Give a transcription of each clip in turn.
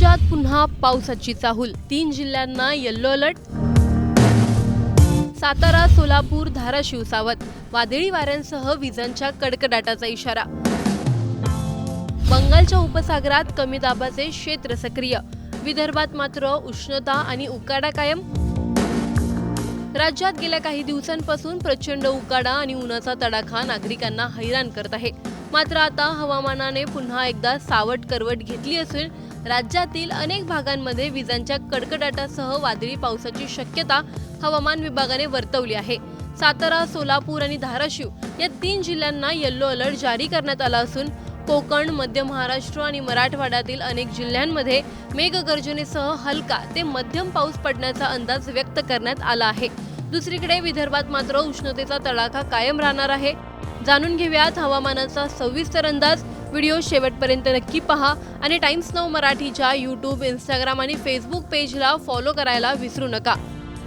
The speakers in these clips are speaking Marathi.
राज्यात पुन्हा पावसाची चाहूल, 3 जिल्ह्यांना येलो अलर्ट. सातारा, सोलापूर, धाराशिव सावध, वादळी वाऱ्यांसह विजांच्या कडकडाटाचा इशारा. बंगालच्या उपसागरात कमी दाबाचे क्षेत्र सक्रिय, विदर्भात मात्र उष्णता आणि उकाडा कायम. राज्यात गेल्या काही दिवसांपासून प्रचंड उकाडा आणि उन्हाचा तडाखा नागरिकांना हैराण करत आहे. मात्र आता हवामानाने पुन्हा एकदा सावट करवट घेतली असून राज्यातील अनेक भागांमध्ये विजांच्या कडकडाटासह वादळी पावसाची शक्यता हवामान विभागाने वर्तवली आहे. सातारा, सोलापूर आणि धाराशिव या 3 जिल्ह्यांना येलो अलर्ट जारी करण्यात आला असून कोकण, मध्य महाराष्ट्र आणि मराठवाड्यातील अनेक जिल्ह्यांमध्ये मेघगर्जनेसह हलका ते मध्यम पाऊस पडण्याचा अंदाज व्यक्त करण्यात आला आहे. दुसरीकडे विदर्भात मात्र उष्णतेचा तडाखा कायम राहणार आहे. जाणून घेऊयात हवामानाचा सविस्तर अंदाज. व्हिडिओ शेवटपर्यंत नक्की पहा आणि टाइम्स नाऊ मराठीच्या यूट्यूब, इंस्टाग्राम आणि फेसबुक पेजला फॉलो करायला विसरू नका.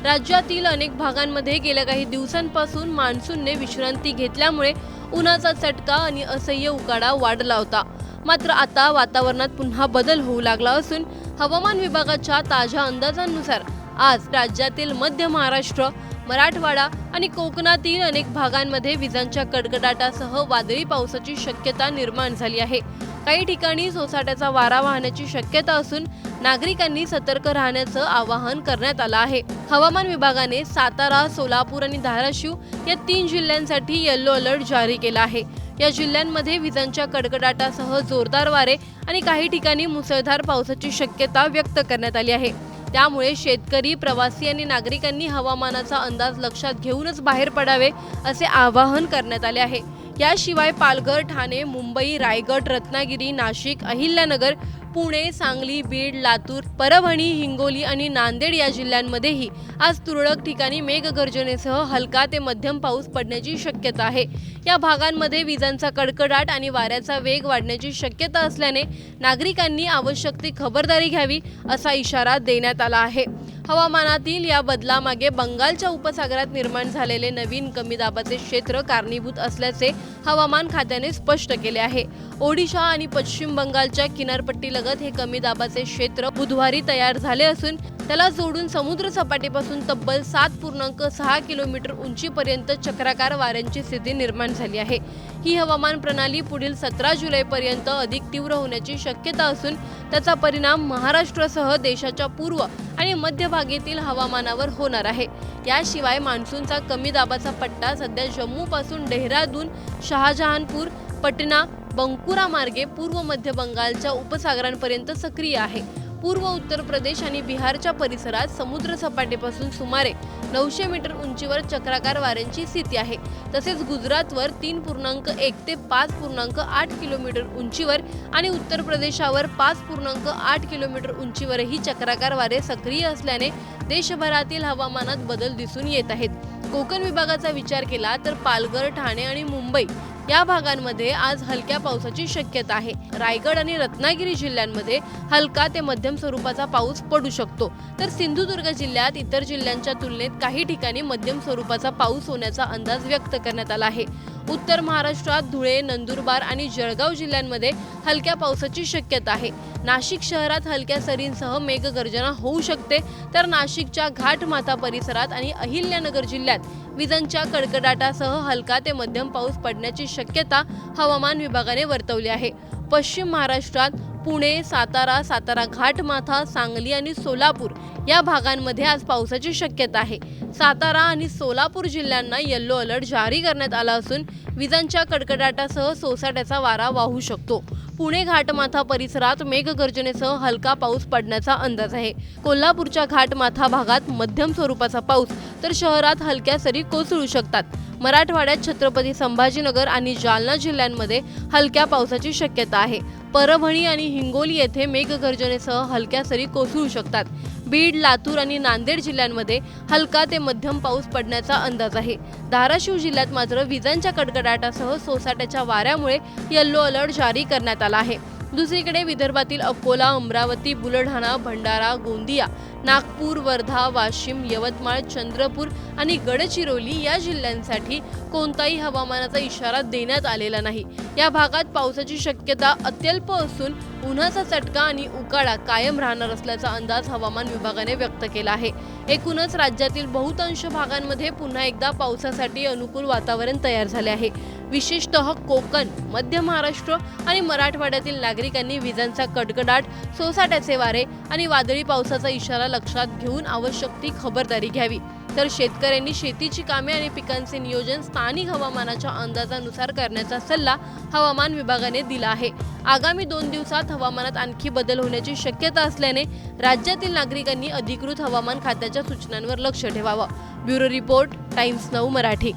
राज्यातील अनेक भागांमध्ये गेल्या काही दिवसांपासून मान्सूनने विश्रांती घेतल्यामुळे उन्हाचा चटका आणि असह्य उकाडा वाढला होता. मात्र आता वातावरणात पुन्हा बदल होऊ लागला असून हवामान विभागाच्या ताज्या अंदाजानुसार आज राज्यातील मध्य महाराष्ट्र, मराठवाडा आणि कोकणातील अनेक भागांमध्ये विजांच्या कडकडाटासह वादळी पावसाची शक्यता निर्माण झाली आहे. काही ठिकाणी सोसाट्याचा वारा वाहण्याची शक्यता असून नागरिकांनी सतर्क राहण्याचं आवाहन करण्यात आलं आहे. हवामान विभागाने सातारा, सोलापूर आणि धाराशिव या 3 जिल्ह्यांसाठी येलो अलर्ट जारी केला आहे. या जिल्ह्यांमध्ये विजांच्या कडकडाटासह जोरदार वारे आणि काही ठिकाणी मुसळधार पावसाची शक्यता व्यक्त करण्यात आली आहे. त्यामुळे शेतकरी, प्रवासी आणि नागरिकांनी हवामानाचा अंदाज लक्षात घेऊनच बाहेर पडावे असे आवाहन करण्यात आले आहे. याशिवाय पालघर, ठाणे, मुंबई, रायगड, रत्नागिरी, नाशिक, अहिल्यानगर, पुणे, सांगली, बीड, लातूर, परभणी, हिंगोली आणि नांदेड या जिल्ह्यांमध्येही आज तुरळक ठिकाणी मेघगर्जनेसह हलका ते मध्यम पाऊस पडण्याची शक्यता आहे. या भागांमध्ये विजांचा कडकडाट आणि वाऱ्याचा वेग वाढण्याची शक्यता असल्याने नागरिकांनी आवश्यक ती खबरदारी घ्यावी असा इशारा देण्यात आला आहे. हवामानातील या बदलामागे बंगालच्या उपसागरात निर्माण झालेले नवीन कमी दाबाचे क्षेत्र कारणीभूत असल्याचे हवामान खात्याने स्पष्ट केले आहे. ओडिशा आणि पश्चिम बंगालच्या किनारपट्टीलगत हे कमी दाबाचे क्षेत्र बुधवारी तयार झाले असून त्याला जोडून समुद्र सपाटीपासून तब्बल 7.6 किलोमीटर उंचीपर्यंत चक्राकार वाऱ्यांची स्थिती निर्माण झाली आहे. ही हवामान प्रणाली पुढील 17 जुलैपर्यंत अधिक तीव्र होण्याची शक्यता असून त्याचा परिणाम महाराष्ट्रासह देशाच्या पूर्व आणि मध्य भागातील हवामानावर होणार आहे. याशिवाय मान्सूनचा कमी दाबाचा पट्टा सध्या जम्मू पासून डेहराडून, शहाजहानपूर, पटना, बंकुरा मार्गे पूर्व मध्य बंगालच्या उपसागरांपर्यंत सक्रिय आहे. पूर्व उत्तर प्रदेश आणि बिहारच्या परिसरात समुद्र सपाटीपासून सुमारे 900 मीटर उंचीवर चक्राकार वाऱ्यांची स्थिती आहे. तसेच गुजरातवर 3.1 ते 5.8 किलोमीटर उंचीवर आणि उत्तर प्रदेशावर 5.8 किलोमीटर उंचीवरही चक्राकार वारे सक्रिय असल्याने देशभरातील हवामानात बदल दिसून येत आहेत. कोकण विभागाचा विचार केला तर पालघर, ठाणे आणि मुंबई या भागांमध्ये आज हलक्या पावसाची शक्यता आहे. रायगड आणि रत्नागिरी जिल्ह्यांमध्ये हलका ते मध्यम स्वरूपाचा पाऊस पडू शकतो. तर सिंधुदुर्ग जिल्ह्यात इतर जिल्ह्यांच्या तुलनेत काही ठिकाणी मध्यम स्वरूपाचा पाऊस होण्याचा अंदाज व्यक्त करण्यात आला आहे. उत्तर महाराष्ट्रात धुळे, नंदुरबार आणि जळगाव जिल्ह्यांमध्ये हलक्या पावसाची शक्यता आहे. नाशिक शहरात हलक्या सरींसह मेघगर्जना होऊ शकते. तर नाशिकच्या घाटमाथा परिसरात आणि अहिल्यानगर जिल्ह्यात विजांच्या कडकडाटासह हलका ते मध्यम पाऊस पडण्याची शक्यता हवामान विभागाने वर्तवली आहे. पश्चिम महाराष्ट्रात पुणे, सातारा घाटमाथा, सांगली आणि सोलापूर या भागांमध्ये आज पावसाची शक्यता आहे. सातारा आणि सोलापूर जिल्ह्यांना येलो अलर्ट जारी करण्यात आला असून विजांच्या कडकडाटासह सोसाट्याचा वारा वाहू शकतो. पुणे घाटमाथा परिसरात मेघगर्जनेसह हलका पाऊस पडण्याचा अंदाज आहे. कोल्हापूरच्या घाटमाथा भागात मध्यम स्वरूपाचा पाऊस तर शहरात हलक्या सरी कोसळू शकतात. मराठवाड्यात छत्रपती संभाजीनगर आणि जालना जिल्ह्यांमध्ये हलक्या पावसाची शक्यता आहे. परभणी आणि हिंगोली येथे मेघगर्जनेसह हलक्या सरी कोसळू शकतात. बीड, लातूर आणि नांदेड जिल्ह्यांमध्ये हलका ते मध्यम पाऊस पडण्याचा अंदाज आहे. धाराशिव जिल्ह्यात मात्र विजांच्या कडकडाटासह सोसाट्याच्या वाऱ्यामुळे येलो अलर्ट जारी करण्यात आला आहे. दुसरीकडे विदर्भातील अकोला, अमरावती, बुलढाणा, भंडारा, गोंदिया, नागपूर, वर्धा, वाशिम, यवतमाळ, चंद्रपूर आणि गडचिरोली या जिल्ह्यांसाठी कोणताही हवामानाचा इशारा देण्यात आलेला नाही। या भागात पावसाची शक्यता अत्यल्प असून उन्हाचा चटका आणि उकाडा कायम राहणार असल्याचा अंदाज हवामान विभागाने व्यक्त केला आहे। एकूणच राज्यातील बहुतांश भागांमध्ये पुन्हा एकदा पावसासाठी अनुकूल वातावरण तयार झाले आहे। विशेषतः कोकण, मध्य महाराष्ट्र आणि मराठवाड्यातील नागरिकांनी विजांचा कडकडाट, सोसाट्याचे वारे आणि वादळी पावसाचा इशारा लक्षात घेऊन आवश्यक ती खबरदारी घ्यावी। तर शेतकऱ्यांनी शेतीची कामे आणि पिकांचे नियोजन स्थानिक हवामानाच्या अंदाजानुसार करण्याचा सल्ला हवामान विभागाने दिला आहे। आगामी 2 दिवसात हवामानात आणखी बदल होण्याची शक्यता असल्याने राज्यातील नागरिकांनी अधिकृत हवामान खात्याच्या सूचनांवर लक्ष ठेवावं। Bureau report, times now Marathi.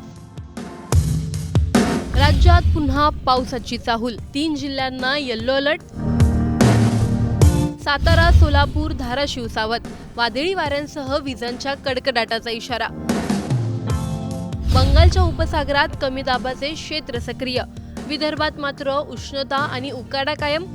राज्यात पुन्हा पावसाची चाहूल, 3 जिल्ह्यांना येलो अलर्ट। सातारा, सोलापूर, धाराशिव सावध, वादळी वाऱ्यांसह विजांच्या कडकडाटाचा इशारा। बंगालच्या उपसागरात कमी दाबाचे क्षेत्र सक्रिय, विदर्भात मात्र उष्णता आणि उकाडा कायम।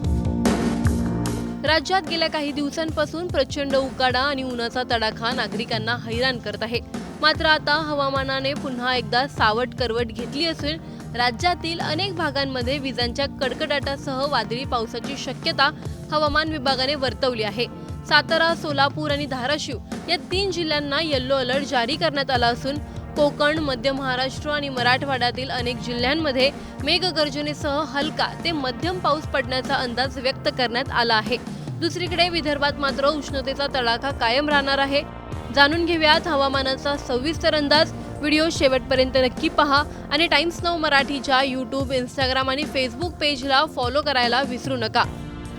राज्यात गेल्या काही दिवसांपासून प्रचंड उकाडा आणि उन्हाचा तडाखा नागरिकांना हैराण करत आहे। मात्र आता हवामानाने पुन्हा एकदा सावट करवट घेतली असून राज्यातील अनेक भागांमध्ये विजांच्या कडकडाटासह वादळी पावसाची शक्यता हवामान विभागाने वर्तवली आहे। सातारा, सोलापूर आणि धाराशिव या 3 जिल्ह्यांना येलो अलर्ट जारी करण्यात आला असून कोकण, मध्य महाराष्ट्र आणि मराठवाड्यातील अनेक जिल्ह्यांमध्ये मेघगर्जनेसह हलका ते मध्यम पाऊस पडण्याचा अंदाज व्यक्त करण्यात आला आहे। दुसरीकडे विदर्भात मात्र उष्णतेचा तडाखा कायम राहणार आहे। जाणून घेऊयात हवामानाचा सविस्तर अंदाज। व्हिडिओ शेवटपर्यंत नक्की पहा आणि टाइम्स नाऊ मराठीच्या YouTube, Instagram आणि Facebook पेजला फॉलो करायला विसरू नका।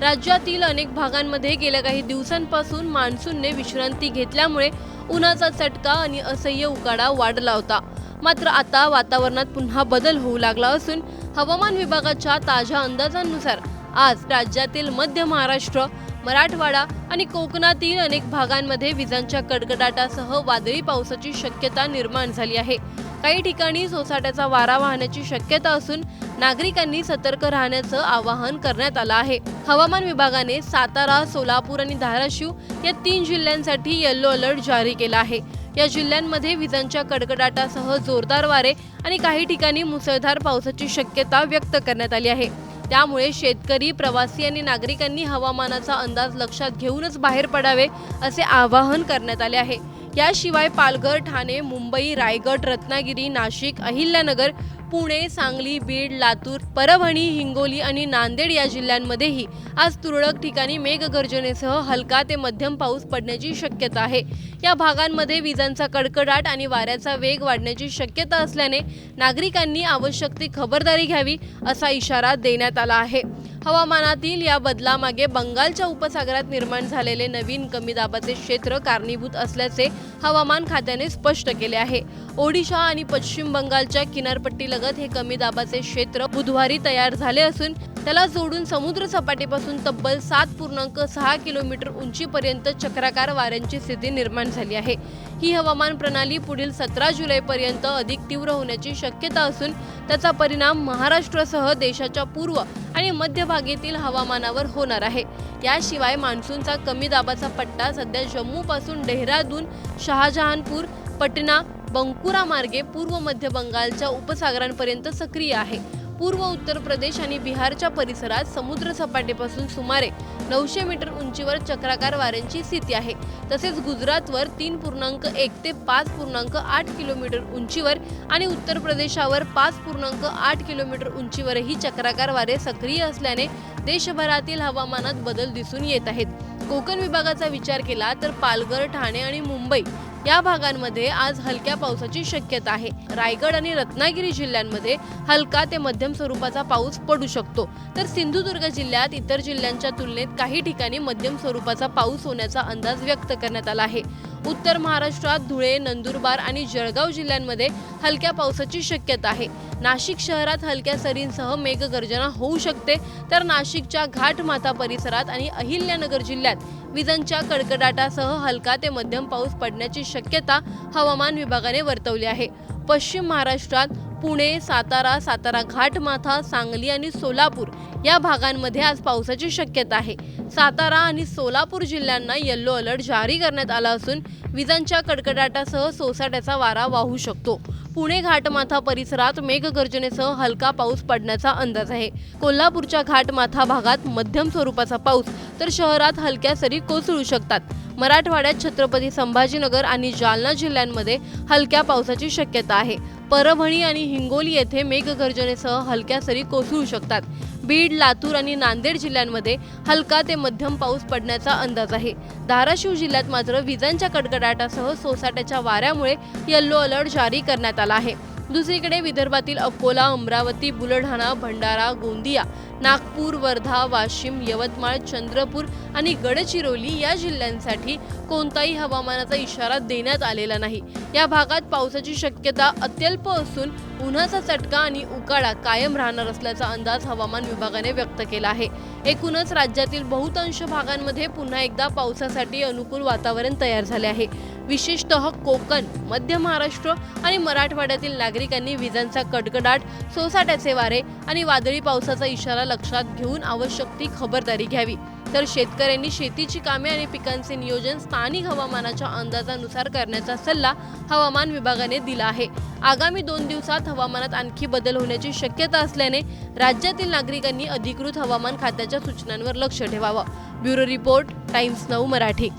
राज्यातील अनेक भागांमध्ये गेल्या काही दिवसांपासून मान्सूनने विश्रांती घेतल्यामुळे उन्हाचा चटका आणि असह्य उकाडा वाढला होता। मात्र आता वातावरणात पुन्हा बदल होऊ लागला असून हवामान विभागाच्या ताज्या अंदाजानुसार आज राज्यातील मध्य महाराष्ट्र, मराठवाडा आणि कोकणातील अनेक भागांमध्ये विजांच्या कडकडाटासह वादळी पावसाची शक्यता निर्माण झाली आहे। काही ठिकाणी सोसाट्याचा वारा वाहण्याची शक्यता असून नागरिकांनी सतर्क राहण्याचं आवाहन करण्यात आलं आहे। हवामान विभागाने सातारा, सोलापूर आणि धाराशिव या 3 जिल्ह्यांसाठी येलो अलर्ट जारी केला आहे। या जिल्ह्यांमध्ये विजांच्या कडकडाटासह जोरदार वारे आणि काही ठिकाणी मुसळधार पावसाची शक्यता व्यक्त करण्यात आली आहे। त्यामुळे शेतकरी, प्रवासी आणि नागरिकांनी हवामानाचा अंदाज लक्षात घेऊनच बाहेर पडावे असे आवाहन करण्यात आले आहे। याशिवाय पालघर, ठाणे, मुंबई, रायगड, रत्नागिरी, नाशिक, अहिल्यानगर, पुणे, सांगली, बीड, लातूर, परभणी, हिंगोली आणि नांदेड या जिल्ह्यांमध्येही आज तुरळक ठिकाणी मेघगर्जनेसह हलका ते मध्यम पाऊस पडण्याची शक्यता आहे। या भागांमध्ये विजांचा कडकडाट आणि वाऱ्याचा वेग वाढण्याची शक्यता असल्याने नागरिकांनी आवश्यक ती खबरदारी घ्यावी असा इशारा देण्यात आला आहे। हवामानातील या बदलामागे बंगालच्या उपसागरात निर्माण झालेले नवीन कमी दाबाचे क्षेत्र कारणीभूत असल्याचे हवामान खात्याने स्पष्ट केले आहे। ओडिशा आणि पश्चिम बंगालच्या किनारपट्टीलगत हे कमी दाबाचे क्षेत्र बुधवारी तयार झाले असून त्याला जोडून समुद्र सपाटीपासून तब्बल 7.6 किलोमीटर उंचीपर्यंत चक्राकार वाऱ्यांची स्थिती निर्माण झाली आहे। ही हवामान प्रणाली पुढील 17 जुलैपर्यंत अधिक तीव्र होण्याची शक्यता असून त्याचा परिणाम महाराष्ट्रासह देशाच्या पूर्व आणि मध्य भागातील हवामानावर होणार आहे। याशिवाय मान्सूनचा कमी दाबाचा पट्टा सध्या जम्मू पासून डेहराडून, शहाजहानपूर, पटना, बंकुरा मार्गे पूर्व मध्य बंगालच्या उपसागरांपर्यंत सक्रिय आहे। पूर्व उत्तर प्रदेश आणि बिहारच्या परिसरात समुद्र सपाटीपासून सुमारे 900 मीटर उंचीवर चक्राकार वाऱ्यांची स्थिती आहे। तसेच गुजरातवर 3.1 ते 5.8 किलोमीटर उंचीवर आणि उत्तर प्रदेशावर 5.8 किलोमीटर उंचीवरही चक्राकार वारे सक्रिय असल्याने देशभरातील हवामानात बदल दिसून येत आहेत। कोकण विभागाचा विचार केला तर पालघर, ठाणे आणि मुंबई या भागांमध्ये आज हलक्या पावसाची शक्यता आहे। रायगड आणि रत्नागिरी जिल्ह्यांमध्ये हलका ते मध्यम स्वरूपाचा पाऊस पडू शकतो, तर सिंधुदुर्ग जिल्ह्यात इतर जिल्ह्यांच्या तुलनेत काही ठिकाणी मध्यम स्वरूपाचा पाऊस होण्याचा अंदाज व्यक्त करण्यात आला आहे। उत्तर महाराष्ट्रात धुळे, नंदुरबार आणि जळगाव जिल्ह्यांमध्ये हलक्या पावसाची शक्यता आहे। नाशिक शहरात हलक्या सरींसह मेघगर्जना होऊ शकते, तर नाशिकच्या घाटमाथा परिसरात आणि अहिल्यानगर जिल्ह्यात विजांच्या कडकडाटासह हलका ते मध्यम पाऊस पडण्याची शक्यता हवामान विभागाने वर्तवली आहे। पश्चिम महाराष्ट्रात पुणे, सातारा, सातारा घाटमाथा, सांगली आणि सोलापूर या भागांमध्ये आज पावसाची शक्यता आहे। सातारा आणि सोलापूर जिल्ह्यांना येलो अलर्ट जारी करण्यात आला असून विजांच्या कडकडाटासह सोसाट्याचा वारा वाहू शकतो। पुणे घाटमाथा परिसरात मेघगर्जनेसह हलका पाऊस पडण्याचा अंदाज आहे। कोल्हापूरच्या घाटमाथा भागात मध्यम स्वरूपाचा पाऊस तर शहरात हलक्या सरी कोसळू शकतात। मराठवाड्यात छत्रपती संभाजीनगर आणि जालना जिल्ह्यांमध्ये हलक्या पावसाची शक्यता आहे। परभणी आणि हिंगोली येथे मेघगर्जनेसह हलक्या सरी कोसळू शकतात। बीड, लातूर आणि नांदेड जिल्ह्यांमध्ये हलका ते मध्यम पाऊस पडण्याचा अंदाज आहे। धाराशिव जिल्ह्यात मात्र विजांच्या कडकडाटासह सोसाट्याच्या वाऱ्यामुळे येलो अलर्ट जारी करण्यात आला आहे। दुसरीकडे विदर्भातील अकोला, अमरावती, बुलढाणा, भंडारा, गोंदिया, नागपूर, वर्धा, वाशिम, यवतमाळ, चंद्रपूर आणि गडचिरोली या जिल्ह्यांसाठी कोणताही हवामानाचा इशारा देण्यात आलेला नाही। या भागात पावसाची शक्यता अत्यल्प असून उन्हाचा चटका आणि उकाडा कायम राहणार असल्याचा अंदाज हवामान विभागाने व्यक्त केला आहे। एकूणच राज्यातील बहुतांश भागांमध्ये पुन्हा एकदा पावसासाठी अनुकूल वातावरण तयार झाले आहे। विशेषतः कोकण, मध्य महाराष्ट्र आणि मराठवाड्यातील नागरिकांनी विजांचा कडकडाट, सोसाट्याचे वारे आणि वादळी पावसाचा इशारा लक्षात घेऊन आवश्यक ती खबरदारी घ्यावी। तर शेतकऱ्यांनी शेतीची कामे आणि पिकांचे नियोजन स्थानिक हवामानाच्या अंदाजानुसार करण्याचा सल्ला हवामान विभागाने दिला आहे। आगामी 2 दिवसात हवामानात आणखी बदल होण्याची शक्यता असल्याने राज्यातील नागरिकांनी अधिकृत हवामान खात्याच्या सूचनांवर लक्ष ठेवावं। Bureau report, times now Marathi.